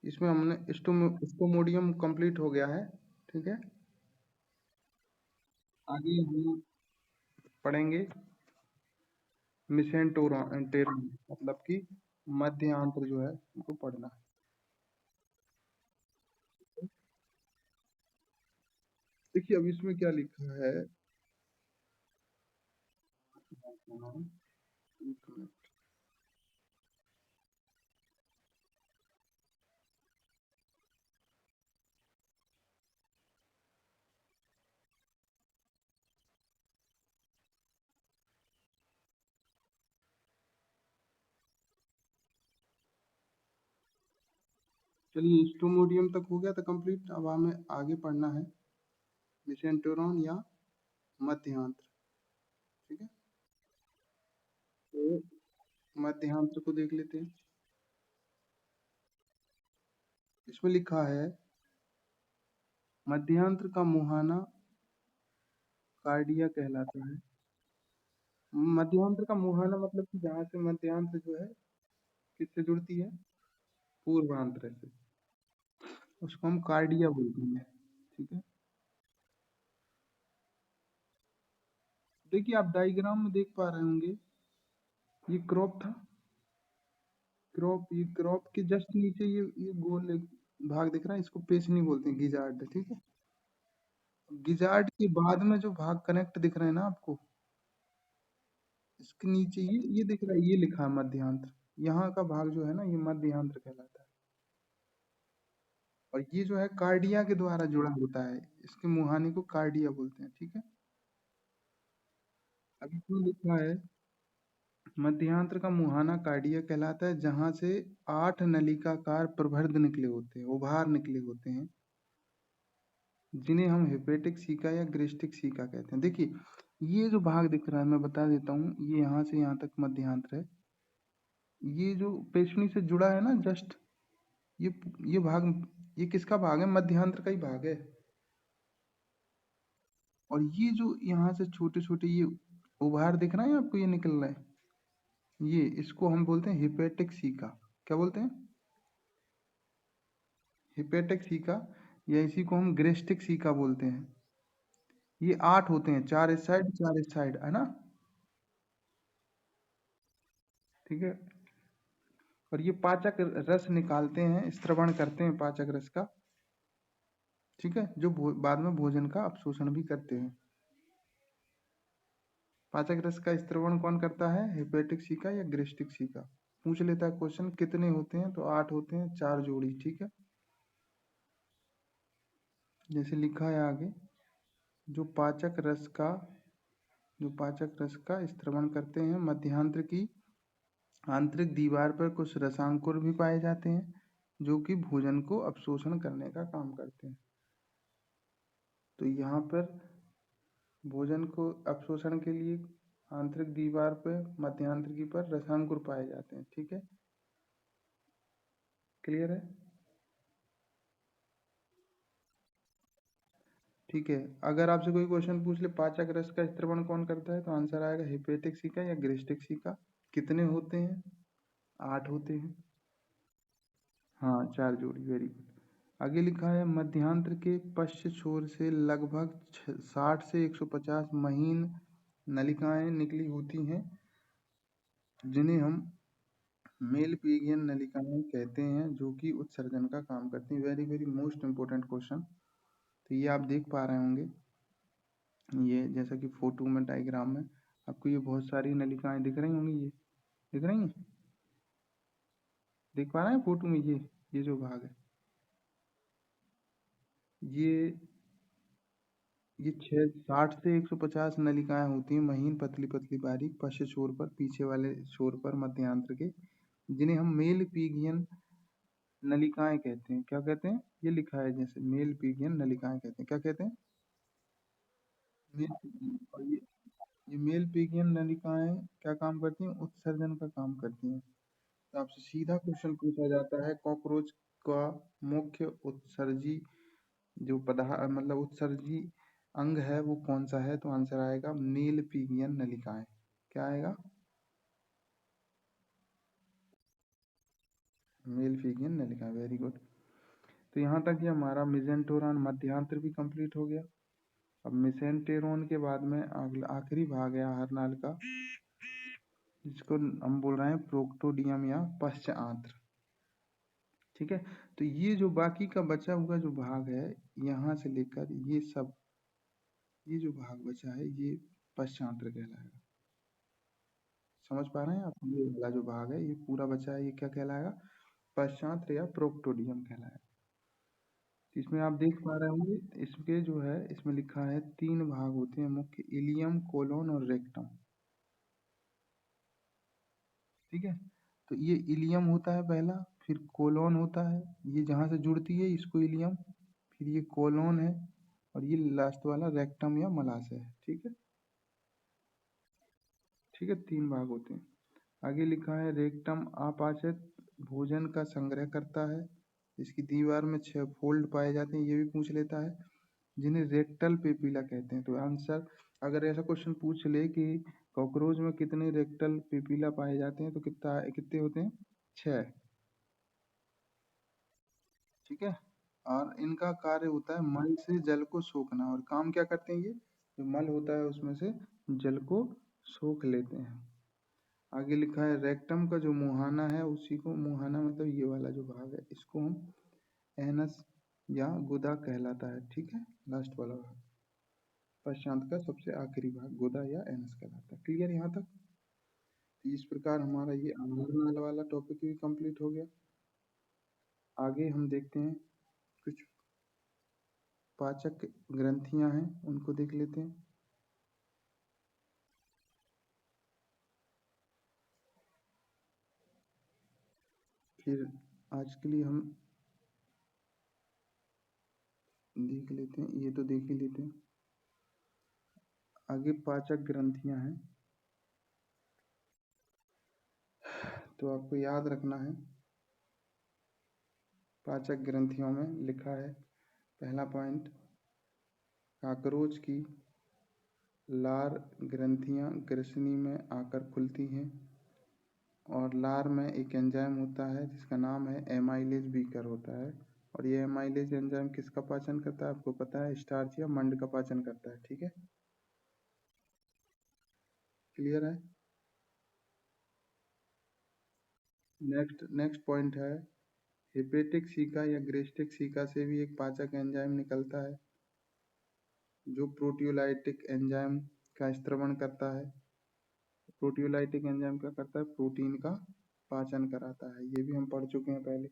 इसमें हमने stomodeum complete हो गया है। ठीक है, आगे हम पढ़ेंगे मिसेंटेरोन, मतलब कि मध्य आंत्र जो है उनको पढ़ना है। देखिए अब इसमें क्या लिखा है। एक मिनट। चलिए स्टोमोडियम तक हो गया था कंप्लीट। अब हमें आगे पढ़ना है मिसेंटेरोन या मध्य आंत्र। ठीक है, तो मध्य आंत्र को देख लेते हैं। इसमें लिखा है मध्यांत्र का मुहाना कार्डिया कहलाता है। मध्यांत्र का मुहाना मतलब कि जहाँ से मध्यांत्र जो है किससे जुड़ती है, पूर्वांत्र से, उसको हम कार्डिया बोलते हैं। ठीक है, देखिए आप डायग्राम में देख पा रहे होंगे, ये क्रॉप था। क्रॉप, ये क्रॉप के जस्ट नीचे ये गोल एक भाग दिख रहा है, इसको पेशनी बोलते हैं, गिजार्ड। ठीक है, गिजार्ड के बाद में जो भाग कनेक्ट दिख रहे हैं ना आपको, इसके नीचे ये दिख रहा है, ये लिखा है मध्यांत्र। यहाँ का भाग जो है ना, ये मध्यांत्र कहलाता है। और ये जो है कार्डिया के द्वारा जुड़ा होता है, इसके मुहाने को कार्डिया बोलते हैं। ठीक है, अब इसमें लिखा है मध्यांत्र का मुहाना कार्डिया कहलाता है, जहां से 8 नलिकाकार प्रवर्ध निकले होते हैं, उभार निकले होते हैं, जिन्हें हम हेपेटिक सीका या ग्रेस्टिक सीका कहते हैं। देखिए ये जो भाग दिख रहा है, मैं बता देता हूँ, ये यहाँ से यहाँ तक मध्यांत्र है। ये जो पेशनी से जुड़ा है ना जस्ट, ये ये भाग, ये किसका भाग है, मध्यांत्र का ही भाग है। और ये जो यहाँ से छोटे छोटे ये उभार दिख रहा है आपको, ये निकल रहा है, ये इसको हम बोलते हैं हिपेटिक सीका। क्या बोलते हैं, हिपेटिक सीका, या इसी को हम ग्रेस्टिक सीका बोलते हैं। ये 8 होते हैं, 4 इस साइड 4 इस साइड, है ना। ठीक है, और ये पाचक रस निकालते हैं, स्त्रवण करते हैं पाचक रस का। ठीक है, जो बाद में भोजन का अपशोषण भी करते हैं। पाचक रस का स्त्रवण कौन करता है, हेपेटिक सीका या ग्रेस्टिक सीका। पूछ लेता है क्वेश्चन कितने होते हैं, तो 8 होते हैं, 4 जोड़ी। ठीक है, जैसे लिखा है आगे, जो पाचक रस का जो पाचक रस का स्त्रवण करते हैं, मध्यांत्र की आंतरिक दीवार पर कुछ रसांकुर भी पाए जाते हैं, जो कि भोजन को अपशोषण करने का काम करते हैं। तो यहाँ पर भोजन को अपशोषण के लिए आंतरिक दीवार पर, मध्यांत्र की पर रसांकुर पाए जाते हैं। ठीक है, क्लियर है। ठीक है, अगर आपसे कोई क्वेश्चन पूछ ले पाचक रस का स्त्रवण कौन करता है, तो आंसर आएगा हेपेटिक सीका या ग्रेस्टिक सीका। कितने होते हैं, 8 होते हैं। हाँ, 4 जोड़ी, वेरी गुड। आगे लिखा है मध्यांत्र के पश्च छोर से लगभग 60 से 150 महीन नलिकाएं निकली होती हैं, जिन्हें हम मेल पीगियन नलिकाएं कहते हैं, जो कि उत्सर्जन का काम करती हैं। Very very most important question. तो ये आप देख पा रहे होंगे, ये जैसा कि फोटो में डायग्राम में आपको ये बहुत सारी नलिकाएं दिख रही होंगी, ये दिख रही हैं, देख पा रहे हैं फोटो में, ये जो भाग है, ये ये 60 से 150 नलिकाएं होती हैं, महीन पतली पतली बारीक, पश्च छोर पर, पीछे वाले छोर पर मध्यांत्र के, जिन्हें हम मेल पीगियन नलिकाएं कहते हैं। क्या कहते हैं, ये लिखा है जैसे मेल पीगियन नलिकाएं कहते हैं। क्या कहते हैं, मेल पीगियन। और ये मेल पीगियन नलिकाएं क्या काम करती हैं, उत्सर्जन का काम करती हैं। तो आपसे सीधा क्वेश्चन पूछा जाता है, कॉकरोच का मुख्य उत्सर्जी जो पदार्थ, मतलब उत्सर्जी अंग है, वो कौन सा है, तो आंसर आएगा मेल पीगियन नलिकाएं। क्या आएगा, मेल पीगियन नलिकाएं, वेरी गुड। तो यहाँ तक ये हमारा मेसेंटेरोन मध्यांतर भी कंप्लीट हो गया। अब मेसेंटेरोन के बाद में आखिरी भाग है आहार नाल का, जिसको हम बोल रहे हैं प्रोक्टोडियम या पश्च आंत्र। ठीक है, तो ये जो बाकी का बचा हुआ जो भाग है, यहाँ से लेकर ये सब, ये जो भाग बचा है ये पश्चांत्र कहलाएगा। समझ पा रहे हैं आप? ये वाला जो भाग है ये पूरा बचा है, ये क्या कहलाएगा? पश्चांत्र या प्रोक्टोडियम कहलाएगा। इसमें आप देख पा रहे होंगे, इसके जो है इसमें लिखा है 3 भाग होते हैं मुख्य, इलियम, कोलोन और रेक्टम। ठीक है, तो ये इलियम होता है पहला, फिर कोलोन होता है, ये जहाँ से जुड़ती है इसको इलियम, फिर ये कोलोन है, और ये लास्ट वाला रेक्टम या मलाशय है। ठीक है, ठीक है, 3 भाग होते हैं। आगे लिखा है रेक्टम अपाचक भोजन का संग्रह करता है, इसकी दीवार में 6 फोल्ड पाए जाते हैं, ये भी पूछ लेता है, जिन्हें रेक्टल पेपिला कहते हैं। तो आंसर, अगर ऐसा क्वेश्चन पूछ ले कि कॉकरोच में कितने रेक्टल पेपिला पाए जाते हैं, तो कितने होते हैं? 6। ठीक है, और इनका कार्य होता है मल से जल को सोखना, और काम क्या करते हैं ये, जो मल होता है उसमें से जल को सोख लेते हैं। आगे लिखा है रेक्टम का जो मुहाना है, उसी को, मुहाना मतलब ये वाला जो भाग है, इसको हम एनस या गुदा कहलाता है। ठीक है, लास्ट वाला भाग, पश्चांत का सबसे आखिरी भाग गुदा या एनस कहलाता है। क्लियर यहाँ तक? तो इस प्रकार हमारा ये आहार वाला टॉपिक भी कंप्लीट हो गया। आगे हम देखते हैं कुछ पाचक ग्रंथियां हैं, उनको देख लेते हैं। फिर आज के लिए हम देख लेते हैं, ये तो देख ही लेते हैं। आगे पाचक ग्रंथियां हैं, तो आपको याद रखना है। पाचक ग्रंथियों में लिखा है पहला पॉइंट, काकरोच की लार ग्रंथियां ग्रसनी में आकर खुलती हैं, और लार में एक एंजाइम होता है जिसका नाम है एमाइलेज बीकर होता है, और ये एमाइलेज एंजाइम किसका पाचन करता है आपको पता है? स्टार्च या मंड का पाचन करता है। ठीक है, क्लियर है? नेक्स्ट नेक्स्ट पॉइंट है, हेपेटिक सीका या ग्रेस्टिक सीका से भी एक पाचक एंजाइम निकलता है, जो प्रोटियोलाइटिक एंजाइम का स्त्रवण करता है। प्रोटियोलाइटिक एंजाइम क्या करता है? प्रोटीन का पाचन कराता है, ये भी हम पढ़ चुके हैं पहले।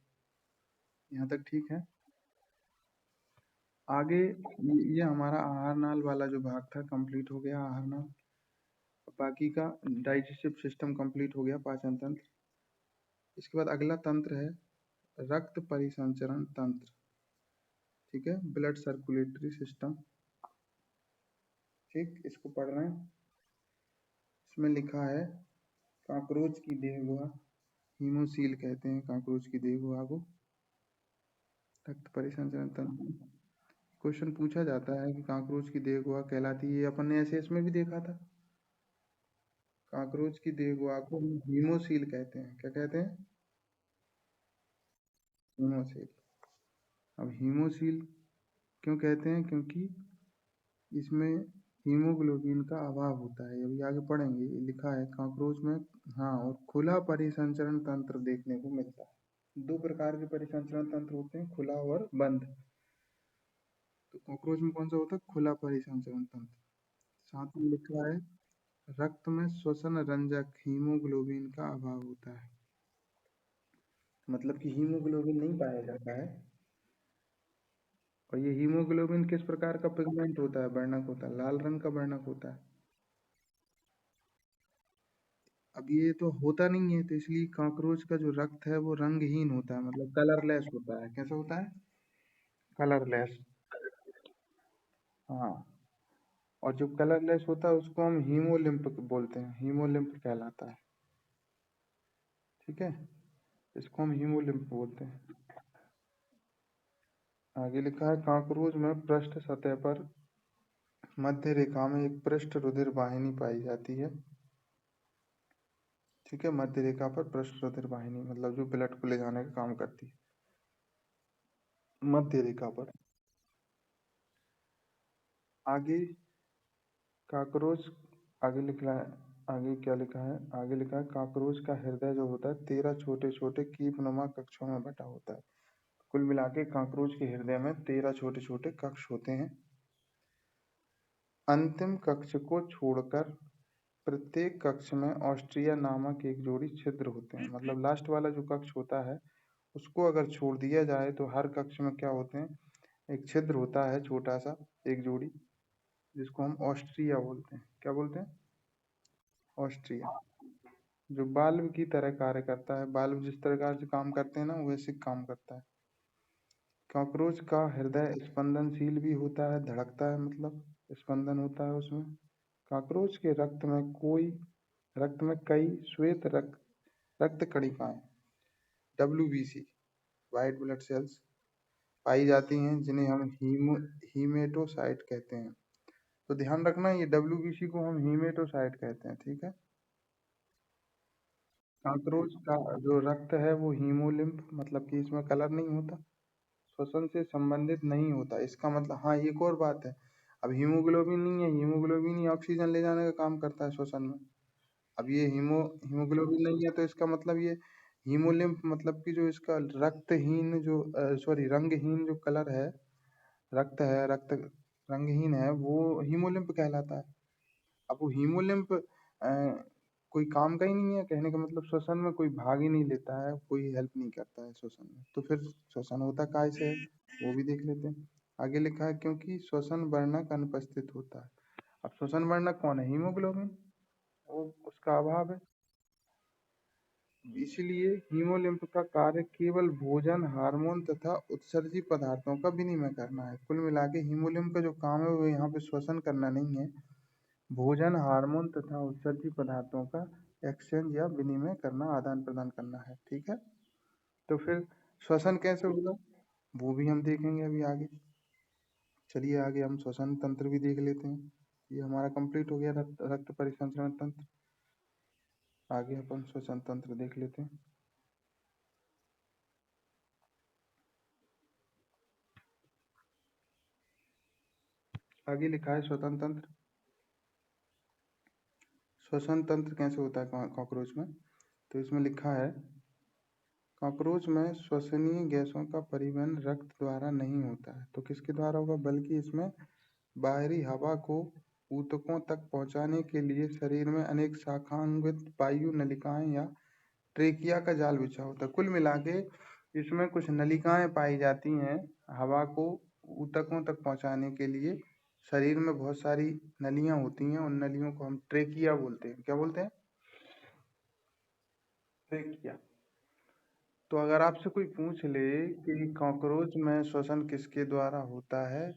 यहाँ तक ठीक है? आगे ये हमारा आहार नाल वाला जो भाग था कंप्लीट हो गया, आहार नाल। बाकी का डाइजेस्टिव सिस्टम कंप्लीट हो गया, पाचन तंत्र। इसके बाद अगला तंत्र है रक्त परिसंचरण तंत्र। ठीक है, ब्लड सर्कुलेटरी सिस्टम। ठीक, इसको पढ़ रहे हैं। इसमें लिखा है काकरोच की देहगुहा, हीमोसील कहते हैं काकरोच की देहगुहा को, रक्त परिसंचरण तंत्र। क्वेश्चन पूछा जाता है कि काकरोच की देहगुहा कहलाती है, अपन ने एसएस में भी देखा था। काकरोच की देहगुहा को हीमोसील कहते हैं। क्या कहते हैं? हीमोसील। अब हीमोसील क्यों कहते हैं? क्योंकि इसमें हीमोग्लोबिन का अभाव होता है, अभी आगे पढ़ेंगे। लिखा है कॉकरोच में, हाँ, और खुला परिसंचरण तंत्र देखने को मिलता है। 2 प्रकार के परिसंचरण तंत्र होते हैं, खुला और बंद। तो कॉकरोच में कौन सा होता है? खुला परिसंचरण तंत्र। साथ में लिखा है रक्त में श्वसन रंजक हीमोग्लोबिन का अभाव होता है, मतलब कि हीमोग्लोबिन नहीं पाया जाता है। और ये हीमोग्लोबिन किस प्रकार का पिगमेंट होता है? वर्णक होता है, लाल रंग का वर्णक होता है। अब ये तो होता नहीं है, तो इसलिए कॉकरोच का जो रक्त है वो रंगहीन होता है, मतलब कलरलेस होता है। कैसा होता है? कलरलेस। हाँ, और जो कलरलेस होता है उसको हम हीमोलिम्फ बोलते हैं, हीमोलिम्फ कहलाता है। ठीक है, इसको हम हीमोलिम्फ बोलते हैं। आगे लिखा है कॉकरोच में पृष्ठ सतह पर मध्य रेखा में एक पृष्ठ रुधिर वाहिनी पाई जाती है। ठीक है, मध्य रेखा पर पृष्ठ रुधिर वाहिनी मतलब जो ब्लड को ले जाने का काम करती है। मध्य रेखा पर। आगे कॉकरोच, आगे लिखा है, आगे क्या लिखा है, आगे लिखा है कॉकरोच का हृदय जो होता है 13 छोटे छोटे कीपनुमा कक्षों में बटा होता है। कुल मिला के कॉकरोच के हृदय में 13 छोटे छोटे कक्ष होते हैं। अंतिम कक्ष को छोड़कर प्रत्येक कक्ष में ऑस्ट्रिया नामक एक जोड़ी छिद्र होते हैं। मतलब लास्ट वाला जो कक्ष होता है उसको अगर छोड़ दिया जाए तो हर कक्ष में क्या होते हैं, एक छिद्र होता है छोटा सा, एक जोड़ी, जिसको हम ऑस्ट्रिया बोलते हैं। क्या बोलते हैं? ऑस्ट्रिया। जो बाल्ब की तरह कार्य करता है, बाल्ब जिस प्रकार से काम करते हैं ना वैसे काम करता है। कॉकरोच का हृदय स्पंदनशील भी होता है, धड़कता है, मतलब स्पंदन होता है उसमें। कॉकरोच के रक्त में कई श्वेत रक्त कणिकाएं WBC व्हाइट ब्लड सेल्स पाई जाती हैं, जिन्हें हम हीमेटोसाइट कहते हैं। तो ध्यान रखना ये WBC को हम हीमेटोसाइट कहते हैं, ठीक है। कॉकरोच का जो रक्त है वो हीमोलिम्फ, मतलब कि इसमें कलर नहीं होता, श्वसन से संबंधित नहीं होता। इसका मतलब, हाँ एक और बात है, अब हीमोग्लोबिन नहीं है, हीमोग्लोबिन ही ऑक्सीजन ले जाने का काम करता है श्वसन में। अब ये हीमोग्लोबिन नहीं है तो इसका मतलब ये हीमोलिम्फ, मतलब कि जो इसका रक्तहीन जो सॉरी रंगहीन जो कलर है, रक्त रंगहीन है, वो हीमोलिम्फ कहलाता है। अब वो हीमोलिम्फ कोई काम का ही नहीं है, कहने का मतलब श्वसन में कोई भाग ही नहीं लेता है, कोई हेल्प नहीं करता है श्वसन में, तो फिर श्वसन होता काय से है, वो भी देख लेते हैं। आगे लिखा है क्योंकि श्वसन वर्णक अनुपस्थित होता है। अब श्वसन वर्णक कौन है? हीमोग्लोबिन, वो उसका अभाव है। इसलिए हीमोलिम्फ का कार्य केवल भोजन, हार्मोन तथा उत्सर्जी पदार्थों का विनिमय करना है। कुल मिला के हीमोलिम्फ का जो काम है वो यहाँ पे श्वसन करना नहीं है, भोजन, हार्मोन तथा उत्सर्जी पदार्थों का एक्सचेंज या विनिमय करना, आदान प्रदान करना है, ठीक है। तो फिर श्वसन कैसे होगा वो भी हम देखेंगे अभी आगे। चलिए आगे हम श्वसन तंत्र भी देख लेते हैं। ये हमारा कंप्लीट हो गया रक्त परिसंचरण तंत्र। आगे अपन श्वसन तंत्र देख लेते हैं। आगे लिखा है श्वसन तंत्र। श्वसन तंत्र कैसे होता है कॉकरोच में, तो इसमें लिखा है कॉकरोच में श्वसनीय गैसों का परिवहन रक्त द्वारा नहीं होता है, तो किसके द्वारा होगा, बल्कि इसमें बाहरी हवा को ऊतकों तक पहुंचाने के लिए शरीर में अनेक शाखान्वित वायु नलिकाएं या ट्रेकिया का जाल बिछा होता है। कुल मिला के इसमें कुछ नलिकाएं पाई जाती हैं हवा को ऊतकों तक पहुंचाने के लिए। शरीर में बहुत सारी नलियां होती हैं, उन नलियों को हम ट्रेकिया बोलते हैं। क्या बोलते हैं? ट्रेकिया। तो अगर आपसे कोई पूछ ले कि कॉकरोच में श्वसन किसके द्वारा होता है,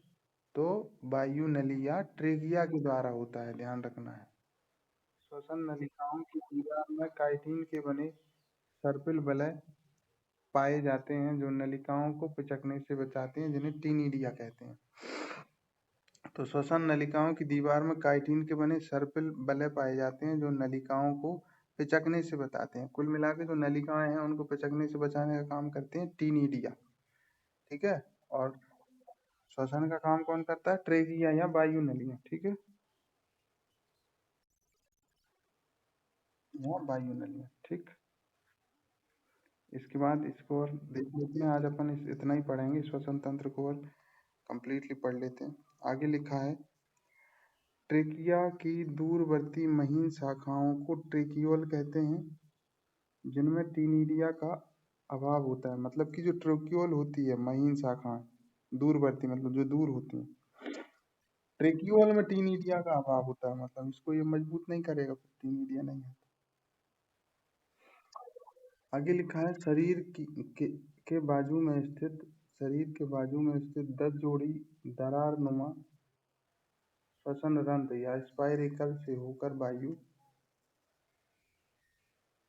तो वायु नली या ट्रेकिया के द्वारा होता है, ध्यान रखना है। श्वसन नलिकाओं की दीवार में काइटिन के बने सर्पिल वलय पाए जाते हैं जो नलिकाओं को पिचकने से बचाते हैं, जिन्हें टीनिडिया कहते हैं। तो श्वसन नलिकाओं की दीवार में काइटिन के बने सर्पिल वलय पाए जाते हैं जो नलिकाओं को पिचकने से बचाते हैं। कुल मिला के जो नलिकाएं हैं उनको पिचकने से बचाने का काम करते हैं टीनिडिया, ठीक है। और श्वसन का काम कौन करता है? ट्रेकिया या वायु नलियां, ठीक है, या वायु नलियां, ठीक। इसके बाद इसको और देख लेते हैं। आज अपन इतना ही पढ़ेंगे, श्वसन तंत्र को और कंप्लीटली पढ़ लेते हैं। आगे लिखा है ट्रेकिया की दूरवर्ती महीन शाखाओं को ट्रेकियोल कहते हैं, जिनमें टीनिडिया का अभाव होता है। मतलब कि जो ट्रेकियोल होती है महीन शाखाएं, दूरवर्ती मतलब जो दूर होती हैं, ट्रेकियोल में टीनिडिया का अभाव होता है, मतलब इसको ये मजबूत नहीं करेगा, टीनिडिया नहीं है। आगे लिखा है के बाजू में स्थित, शरीर के बाजू में स्थित 10 जोड़ी दरार नुमा श्वसन रंध्र या स्पाइरेकल से होकर वायु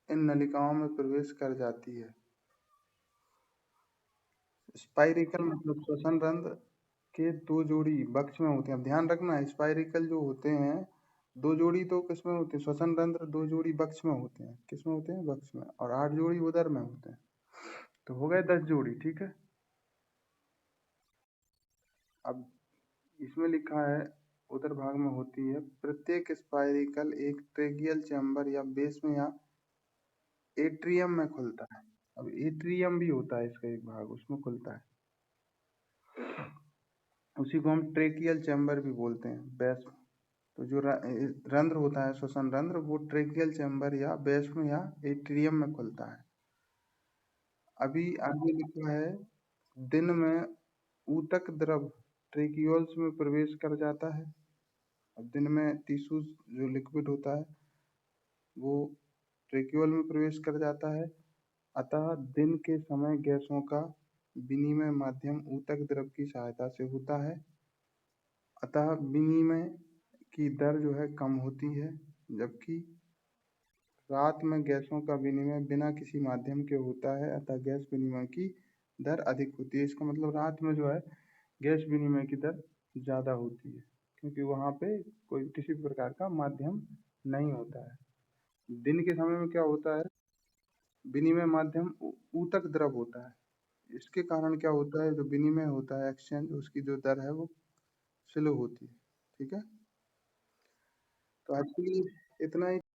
इन नलिकाओं में प्रवेश कर जाती है। स्पाइरेकल मतलब श्वसन रंध्र के 2 जोड़ी बक्ष में होते हैं। अब ध्यान रखना स्पाइरेकल जो होते हैं 2 जोड़ी तो किसमें होते हैं, श्वसन रंध्र 2 जोड़ी बक्ष में होते हैं, किसमें होते हैं, बक्ष में, और 8 जोड़ी उदर में होते हैं। तो हो गए 10 जोड़ी, ठीक है। अब इसमें लिखा है उत्तर भाग में होती है, प्रत्येक स्पाइरिकल एक ट्रेकियल चैम्बर या बेस में या एट्रियम में खुलता है। अब एट्रियम भी होता है इसका एक भाग, उसमें खुलता है, उसी को हम ट्रेकियल चैम्बर भी बोलते हैं। बेस तो जो रंध्र होता है, श्वसन रंध्र, वो ट्रेकियल चैम्बर या बेस्म या एट्रियम में खुलता है। अभी आगे लिखा है, दिन में ऊतक द्रव ट्रेक्यूल्स में प्रवेश कर जाता है। अब दिन में टिश्यूज जो लिक्विड होता है वो ट्रेक्यूल में प्रवेश कर जाता है, अतः दिन के समय गैसों का विनिमय माध्यम ऊतक द्रव की सहायता से होता है। अतः विनिमय की दर जो है कम होती है, जबकि रात में गैसों का विनिमय बिना किसी माध्यम के होता है, अतः गैस विनिमय की दर अधिक होती है। इसका मतलब रात में जो है गैस विनिमय की दर ज़्यादा होती है, क्योंकि वहाँ पे कोई किसी प्रकार का माध्यम नहीं होता है। दिन के समय में क्या होता है, विनिमय माध्यम ऊतक द्रव होता है। इसके कारण क्या होता है, जो विनिमय होता है एक्सचेंज, उसकी जो दर है वो स्लो होती है। ठीक है, तो आज के लिए इतना ही।